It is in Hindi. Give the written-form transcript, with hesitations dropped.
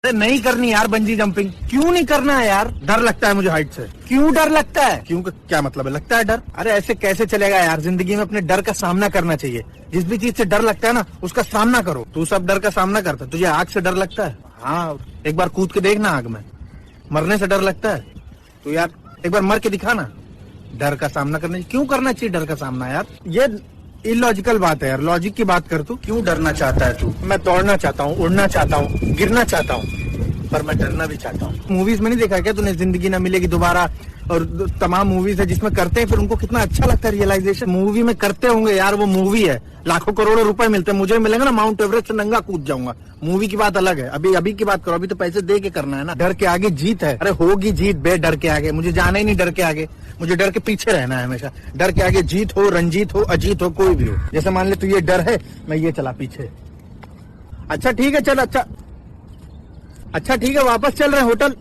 अरे नहीं करनी यार बंजी जंपिंग। क्यों नहीं करना है यार? डर लगता है मुझे हाइट से। क्यों डर लगता है? क्यों का क्या मतलब है? लगता है डर। अरे ऐसे कैसे चलेगा यार? जिंदगी में अपने डर का सामना करना चाहिए। जिस भी चीज से डर लगता है ना उसका सामना करो। तू सब डर का सामना करता है। तुझे आग से डर लगता है? हाँ, एक बार कूद के देखना आग में। मरने से डर लगता है? तो यार एक बार मर के दिखा ना। डर का सामना करने क्यों करना चाहिए? डर का सामना यार ये इलॉजिकल बात है यार। लॉजिक की बात कर तू। क्यों डरना चाहता है तू? मैं दौड़ना चाहता हूँ, उड़ना चाहता हूँ, गिरना चाहता हूँ, पर मैं डरना भी चाहता हूँ। मूवीज में नहीं देखा क्या तूने जिंदगी ना मिलेगी दोबारा? और तमाम मूवीज है जिसमें करते हैं फिर उनको कितना अच्छा लगता है। रियलाइजेशन मूवी में करते होंगे यार। वो मूवी है, लाखों करोड़ों रुपए मिलते हैं। मुझे मिलेंगे ना माउंट एवरेस्ट से नंगा कूद जाऊंगा। मूवी की बात अलग है। अभी की बात करो। अभी तो पैसे दे के करना है ना। डर के आगे जीत है। अरे होगी जीत बे डर के आगे। मुझे जाना ही नहीं डर के आगे। मुझे डर के पीछे रहना है हमेशा। डर के आगे जीत हो, रंजीत हो, अजीत हो, कोई भी हो। जैसे मान ले तू ये डर है, मैं ये चला पीछे। अच्छा ठीक है चल। अच्छा ठीक है वापस चल रहे हैं होटल।